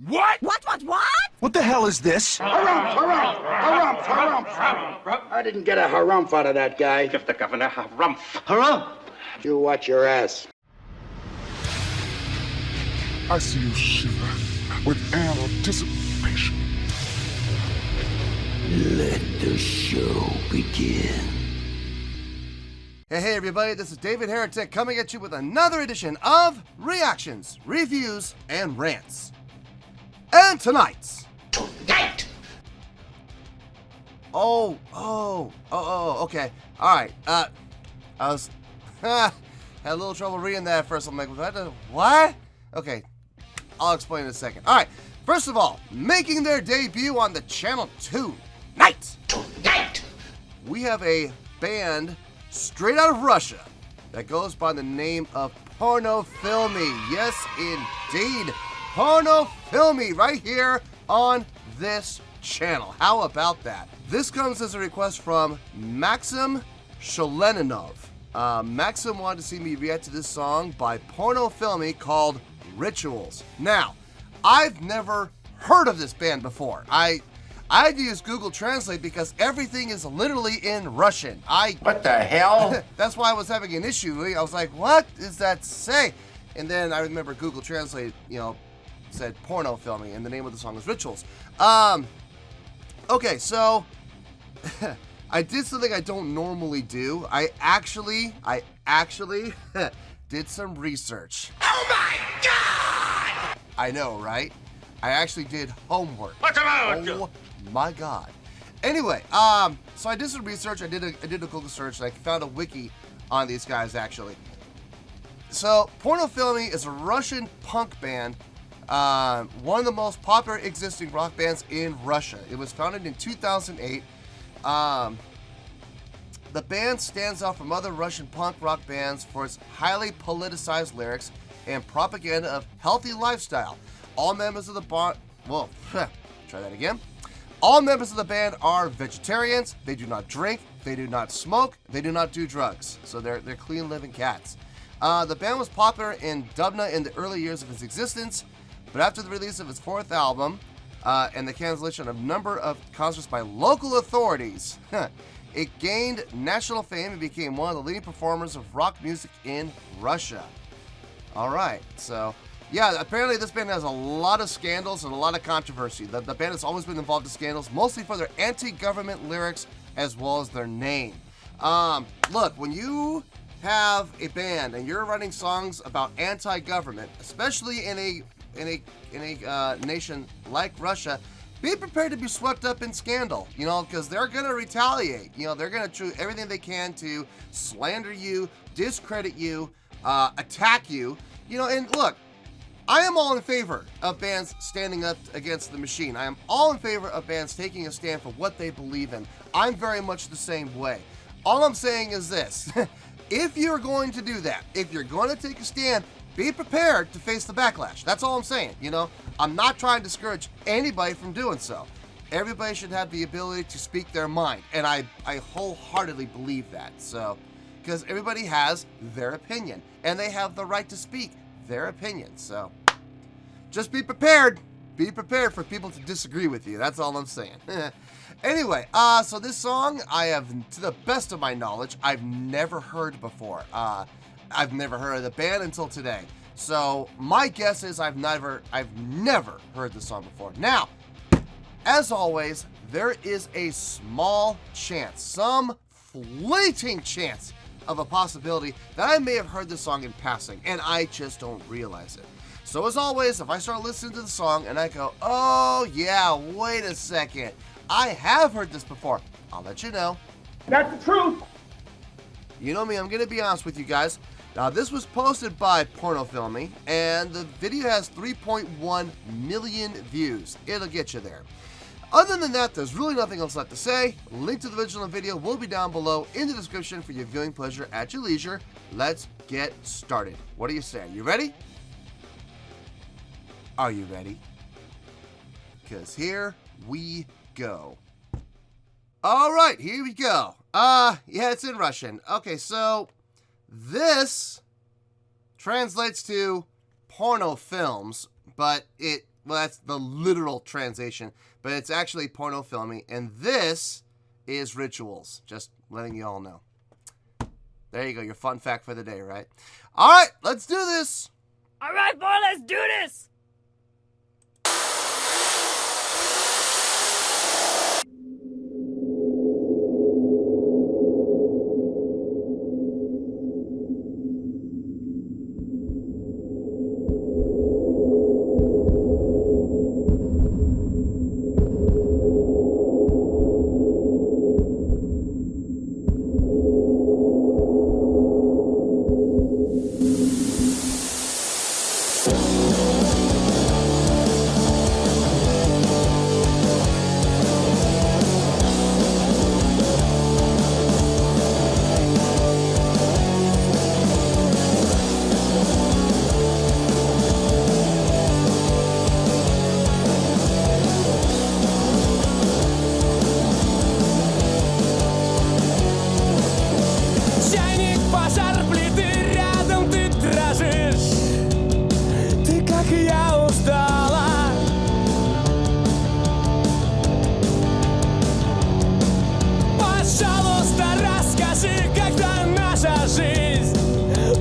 What? What? What the hell is this? Harumph. I didn't get a harumph out of that guy. Give the governor harumph. Harumph! You watch your ass. I see you shiver with anticipation. Let the show begin. Hey everybody, this is David Heretic coming at you with another edition of Reactions, Reviews, and Rants. And tonight... Okay. Alright, I was... had a little trouble reading that at first. I'm like, what? Okay, I'll explain in a second. Alright, first of all, making their debut on the channel tonight, we have a band straight out of Russia that goes by the name of Pornofilmy. Yes, indeed. Pornofilmy right here on this channel. How about that? This comes as a request from Maxim Shaleninov. Maxim wanted to see me react to this song by Pornofilmy called Rituals. Now, I've never heard of this band before. I had to use Google Translate because everything is literally in Russian. What the hell? That's why I was having an issue. I was like, what does that say? And then I remember Google Translate, said Pornofilmy, and the name of the song is Rituals. Okay, so I did something I don't normally do. I actually did some research. Oh my God! I know, right? I actually did homework. What's about Oh my God. Anyway, so I did some research. I did a Google search, and I found a wiki on these guys actually. So Pornofilmy is a Russian punk band, one of the most popular existing rock bands in Russia. It was founded in 2008. The band stands out from other Russian punk rock bands for its highly politicized lyrics and propaganda of healthy lifestyle. All members of the band, try that again. All members of the band are vegetarians. They do not drink. They do not smoke. They do not do drugs. So they're clean living cats. The band was popular in Dubna in the early years of its existence, but after the release of its fourth album and the cancellation of a number of concerts by local authorities, it gained national fame and became one of the leading performers of rock music in Russia. All right, so yeah, apparently this band has a lot of scandals and a lot of controversy. The band has always been involved in scandals, mostly for their anti-government lyrics as well as their name. Look, when you have a band and you're writing songs about anti-government, especially in a nation like Russia, be prepared to be swept up in scandal, because they're going to retaliate. They're going to do everything they can to slander you, discredit you, attack you, and look, I am all in favor of bands standing up against the machine. I am all in favor of bands taking a stand for what they believe in. I'm very much the same way. All I'm saying is this. If you're going to do that, if you're going to take a stand, be prepared to face the backlash. That's all I'm saying, I'm not trying to discourage anybody from doing so. Everybody should have the ability to speak their mind, and I wholeheartedly believe that. So, because everybody has their opinion, and they have the right to speak their opinion. So, just be prepared. Be prepared for people to disagree with you. That's all I'm saying. Anyway, so this song, I have, to the best of my knowledge, I've never heard before. I've never heard of the band until today. So my guess is I've never heard the song before. Now, as always, there is a small chance, some fleeting chance of a possibility that I may have heard this song in passing, and I just don't realize it. So as always, if I start listening to the song and I go, oh yeah, wait a second, I have heard this before, I'll let you know. That's the truth. You know me, I'm going to be honest with you guys. Now, this was posted by Pornofilmy, and the video has 3.1 million views. It'll get you there. Other than that, there's really nothing else left to say. Link to the original video will be down below in the description for your viewing pleasure at your leisure. Let's get started. What do you say? You ready? Are you ready? Because here we go. All right, here we go. Yeah, it's in Russian. Okay, so this translates to porno films, but it well, that's the literal translation, but it's actually Pornofilmy, and this is Rituals. Just letting you all know. There you go, your fun fact for the day, right? All right, let's do this. All right, boy, let's do this.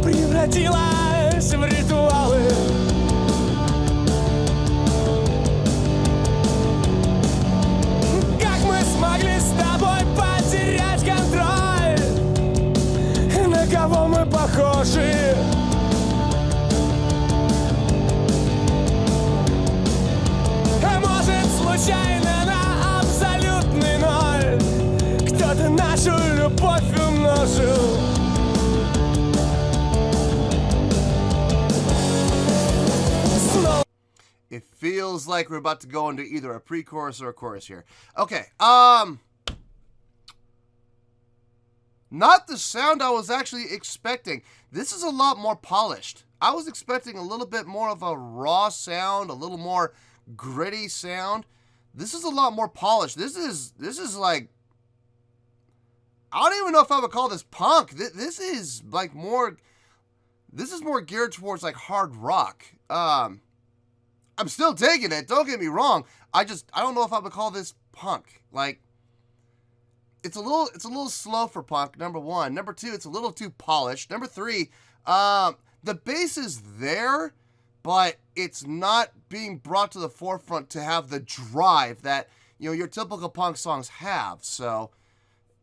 Превратилась в ритуалы. Как мы смогли с тобой потерять контроль? На кого мы похожи? А может, случайно на абсолютный ноль кто-то нашу любовь умножил? It feels like we're about to go into either a pre-chorus or a chorus here. Okay, not the sound I was actually expecting. This is a lot more polished. I was expecting a little bit more of a raw sound, a little more gritty sound. This is a lot more polished. This is like, I don't even know if I would call this punk. This is like more, this is more geared towards like hard rock. I'm still digging it, don't get me wrong. I don't know if I would call this punk. Like, it's a little slow for punk, number one. Number two, it's a little too polished. Number three, the bass is there, but it's not being brought to the forefront to have the drive that, you know, your typical punk songs have. So,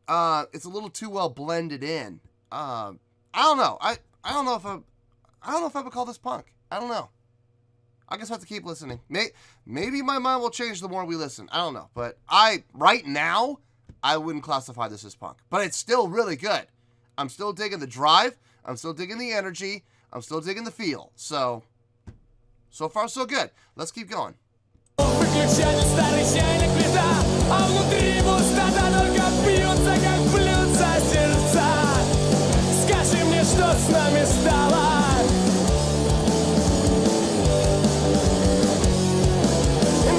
it's a little too well blended in. I don't know. I don't know if I would call this punk. I don't know. I guess I have to keep listening. Maybe my mind will change the more we listen. I don't know. But right now, I wouldn't classify this as punk. But it's still really good. I'm still digging the drive. I'm still digging the energy. I'm still digging the feel. So far, so good. Let's keep going.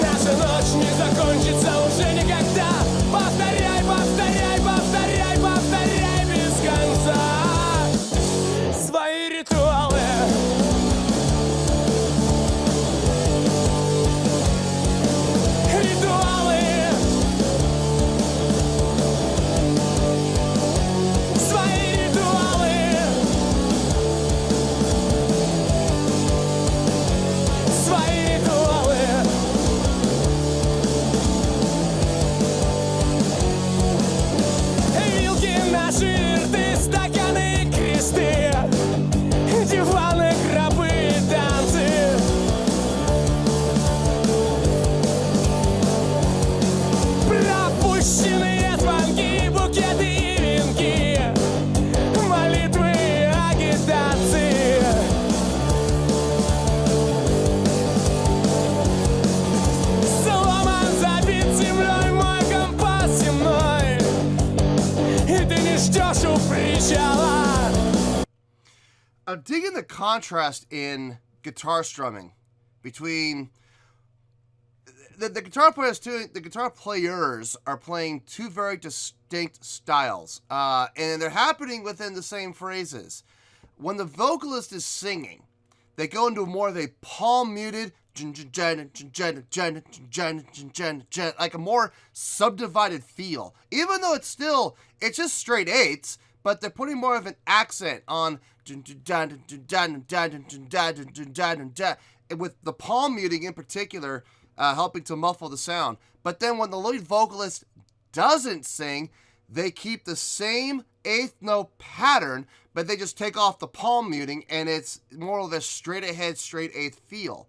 Наша ночь не закончится уже никогда. Повторяй, повторяй, повторяй, повторяй без конца свои ритуалы. Ритуалы. Свои ритуалы. Свои ритуалы. Наши рты, стаканы, кресты, диваны, гробы, танцы. Пропущенные звонки, букеты и венки, молитвы, агитации. Сломан, забит землей мой компас земной. I'm digging the contrast in guitar strumming between the guitar players. The guitar players are playing two very distinct styles, and they're happening within the same phrases. When the vocalist is singing, they go into more of a palm muted, like a more subdivided feel. Even though it's just straight eighths, but they're putting more of an accent on with the palm muting in particular, helping to muffle the sound. But then when the lead vocalist doesn't sing, they keep the same eighth note pattern, but they just take off the palm muting, and it's more of a straight ahead, straight eighth feel.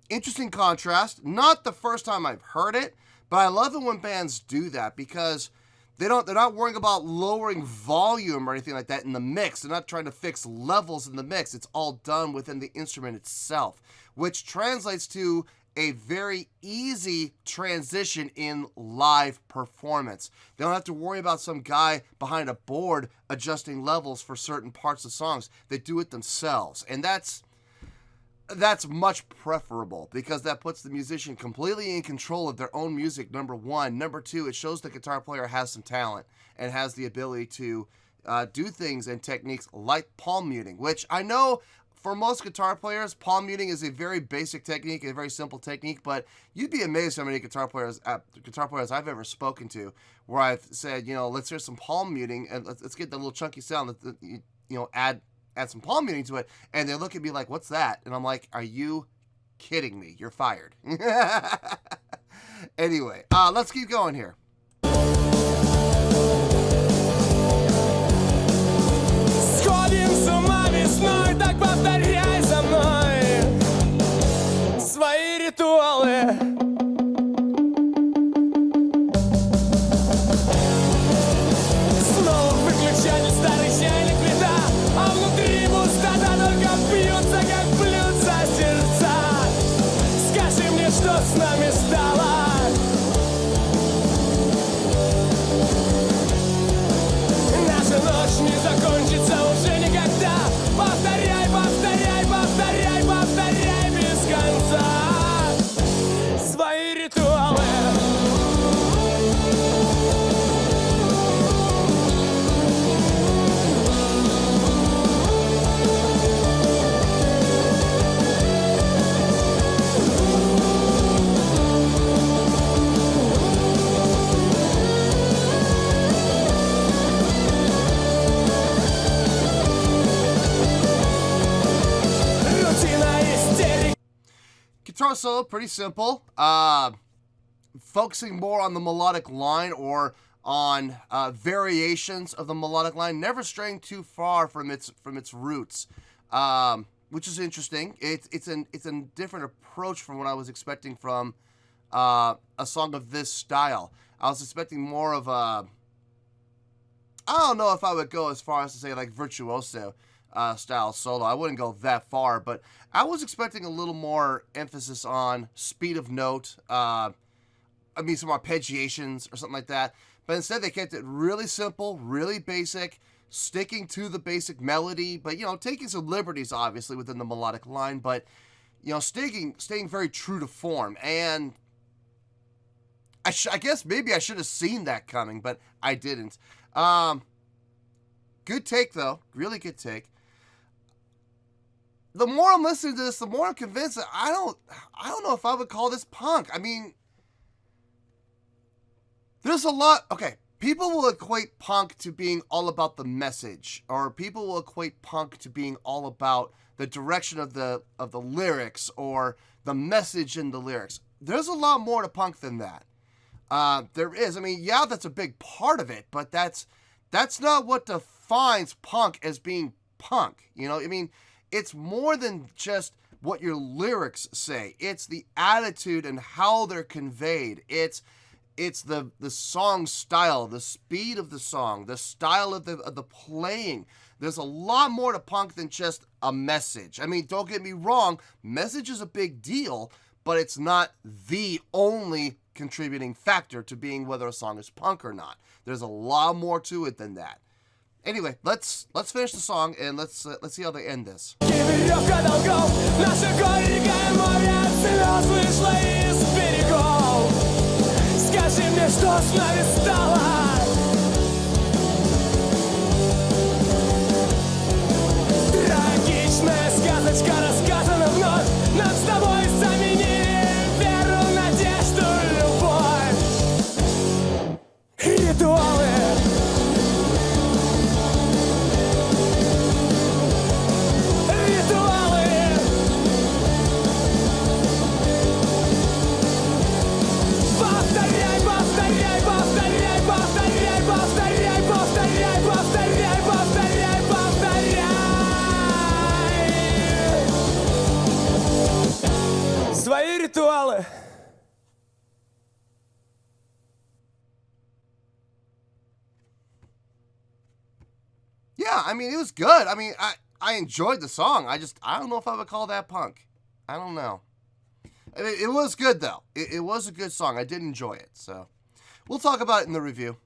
Interesting contrast. Not the first time I've heard it, but I love it when bands do that because they're not worrying about lowering volume or anything like that in the mix. They're not trying to fix levels in the mix. It's all done within the instrument itself, which translates to a very easy transition in live performance. They don't have to worry about some guy behind a board adjusting levels for certain parts of songs. They do it themselves, and that's much preferable because that puts the musician completely in control of their own music, number one. Number two, it shows the guitar player has some talent and has the ability to do things and techniques like palm muting, which I know for most guitar players, palm muting is a very basic technique, a very simple technique, but you'd be amazed how many guitar players I've ever spoken to where I've said, let's hear some palm muting and let's get the little chunky sound that, add some palm muting to it, and they look at me like, what's that? And I'm like, are you kidding me? You're fired. Anyway, let's keep going here. Сходим с ума весной, так повторяй за мной свои ритуалы. Снова выключатель, старый чайник, плита, а внутри пустота, только бьются, как блюдца сердца. Скажи мне, что с нами стало? Наша ночь не закончится уже никогда. Повторяй, повторяй, повторяй, повторяй без конца свои ритуалы. Guitar solo, pretty simple. Focusing more on the melodic line or on variations of the melodic line, never straying too far from its roots, which is interesting. It's a different approach from what I was expecting from a song of this style. I was expecting more of a, I don't know if I would go as far as to say like virtuoso style solo. I wouldn't go that far, but I was expecting a little more emphasis on speed of note, some arpeggiations or something like that. But instead they kept it really simple, really basic, sticking to the basic melody, but, taking some liberties, obviously, within the melodic line, but, staying very true to form. And I guess maybe I should have seen that coming, but I didn't. Good take, though. Really good take. The more I'm listening to this, the more I'm convinced that I don't know if I would call this punk. I mean, there's a lot. Okay, people will equate punk to being all about the message, or people will equate punk to being all about the direction of the lyrics or the message in the lyrics. There's a lot more to punk than that. There is. I mean, yeah, that's a big part of it, but that's not what defines punk as being punk. It's more than just what your lyrics say. It's the attitude and how they're conveyed. It's the song style, the speed of the song, the style of the playing. There's a lot more to punk than just a message. I mean, don't get me wrong, message is a big deal, but it's not the only contributing factor to being whether a song is punk or not. There's a lot more to it than that. Anyway, let's finish the song and let's see how they end this. Веревка долгов, наше горькое море слез вышло из берегов. Скажи мне, что с нами стало? Трагичная сказочка рассказана вновь. Нам с тобой Ритуалы. Yeah, I mean, it was good. I mean, I enjoyed the song. I don't know if I would call that punk. I don't know. I mean, it was good, though. It was a good song. I did enjoy it, so we'll talk about it in the review.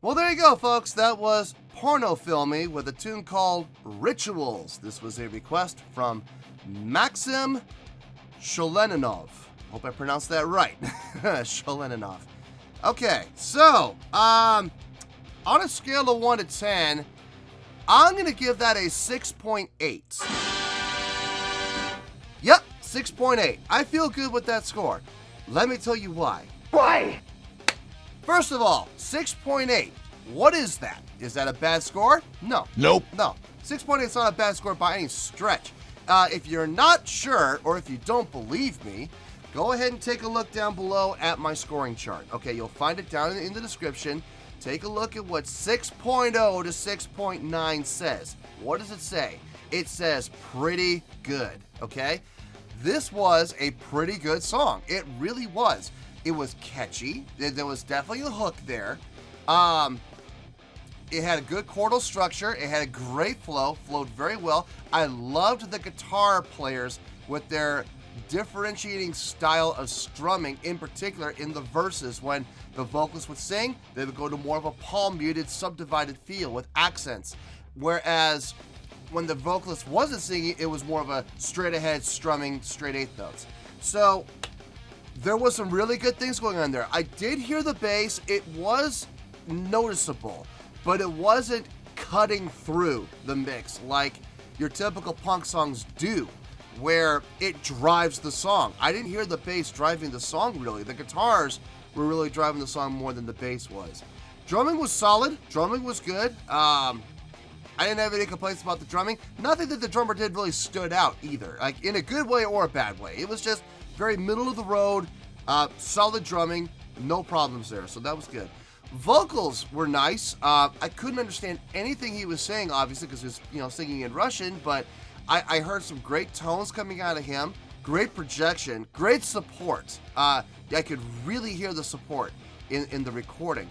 Well, there you go, folks. That was Pornofilmy with a tune called Rituals. This was a request from Maxim Sholeninov. Hope I pronounced that right. Sholeninov. Okay, so, on a scale of 1 to 10, I'm going to give that a 6.8. Yep, 6.8. I feel good with that score. Let me tell you why. Why? First of all, 6.8. What is that? Is that a bad score? No. Nope. No. 6.8 is not a bad score by any stretch. If you're not sure, or if you don't believe me, go ahead and take a look down below at my scoring chart. Okay, you'll find it down in the description. Take a look at what 6.0 to 6.9 says. What does it say? It says pretty good, okay? This was a pretty good song. It really was. It was catchy. There was definitely a hook there. It had a good chordal structure. It had a great flow, flowed very well. I loved the guitar players with their differentiating style of strumming, in particular in the verses. When the vocalist would sing, they would go to more of a palm-muted, subdivided feel with accents. Whereas when the vocalist wasn't singing, it was more of a straight-ahead strumming, straight eighth notes. So there was some really good things going on there. I did hear the bass. It was noticeable, but it wasn't cutting through the mix like your typical punk songs do, where it drives the song. I didn't hear the bass driving the song really. The guitars were really driving the song more than the bass was. Drumming was solid. Drumming was good. I didn't have any complaints about the drumming. Nothing that the drummer did really stood out either, like in a good way or a bad way. It was just very middle of the road, solid drumming, no problems there. So that was good. Vocals were nice. I couldn't understand anything he was saying, obviously, because he was, singing in Russian, but I heard some great tones coming out of him, great projection, great support. I could really hear the support in the recording.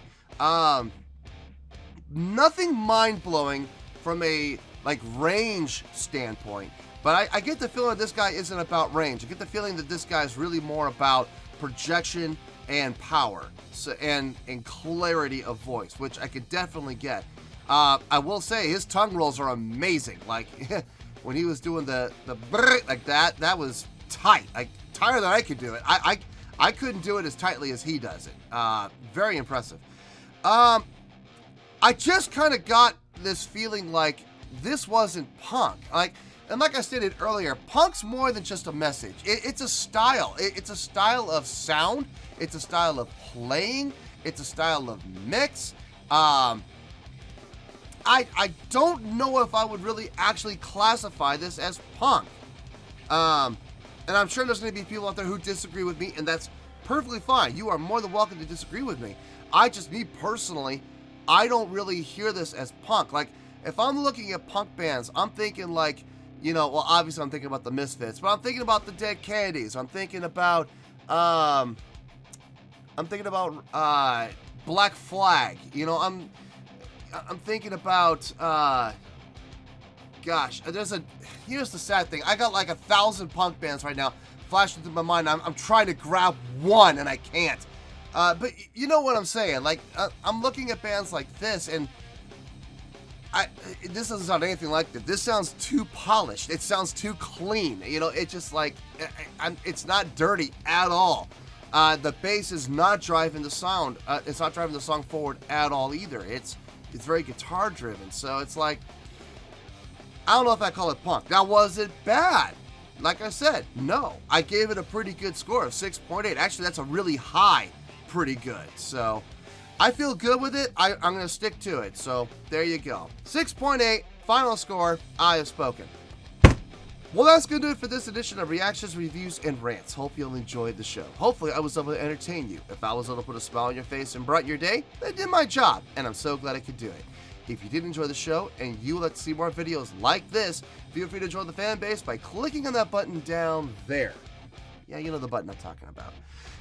Nothing mind-blowing from a range standpoint, but I get the feeling this guy isn't about range. I get the feeling that this guy is really more about projection and power, and clarity of voice, which I could definitely get. I will say his tongue rolls are amazing. Like when he was doing the brrr like that was tight, like tighter than I could do it. I couldn't do it as tightly as he does it. Very impressive. I just kind of got this feeling like this wasn't punk. And like I stated earlier, punk's more than just a message. It's a style. It's a style of sound. It's a style of playing. It's a style of mix. I don't know if I would really actually classify this as punk. And I'm sure there's going to be people out there who disagree with me, and that's perfectly fine. You are more than welcome to disagree with me. Me personally, I don't really hear this as punk. Like, if I'm looking at punk bands, I'm thinking obviously I'm thinking about the Misfits, but I'm thinking about the Dead Kennedys. I'm thinking about Black Flag. I'm thinking about here's the sad thing. I got like 1,000 punk bands right now flashing through my mind. I'm trying to grab one and I can't. But you know what I'm saying? Like, I'm looking at bands like this, and this doesn't sound anything like that. This sounds too polished. It sounds too clean. It's just like, it's not dirty at all. The bass is not driving the sound. It's not driving the song forward at all either. It's very guitar driven. So it's like, I don't know if I call it punk. Now, was it bad? Like I said, no. I gave it a pretty good score of 6.8. Actually, that's a really high pretty good. So I feel good with it. I'm going to stick to it. So there you go. 6.8, final score. I have spoken. Well, that's going to do it for this edition of Reactions, Reviews, and Rants. Hope you'll enjoy the show. Hopefully, I was able to entertain you. If I was able to put a smile on your face and brighten your day, I did my job, and I'm so glad I could do it. If you did enjoy the show and you would like to see more videos like this, feel free to join the fan base by clicking on that button down there. Yeah, you know the button I'm talking about.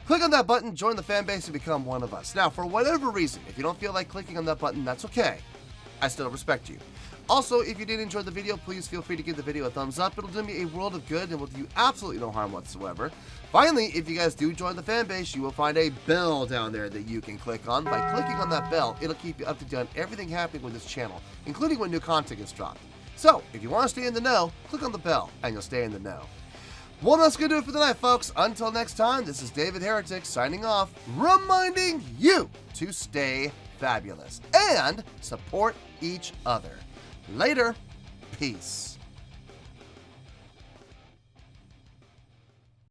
Click on that button, join the fan base, and become one of us. Now, for whatever reason, if you don't feel like clicking on that button, that's okay. I still respect you. Also, if you did enjoy the video, please feel free to give the video a thumbs up. It'll do me a world of good and will do you absolutely no harm whatsoever. Finally, if you guys do join the fan base, you will find a bell down there that you can click on. By clicking on that bell, it'll keep you up to date on everything happening with this channel, including when new content gets dropped. So, if you want to stay in the know, click on the bell and you'll stay in the know. Well, that's going to do it for the night, folks. Until next time, this is David Heretic signing off, reminding you to stay fabulous and support each other. Later. Peace.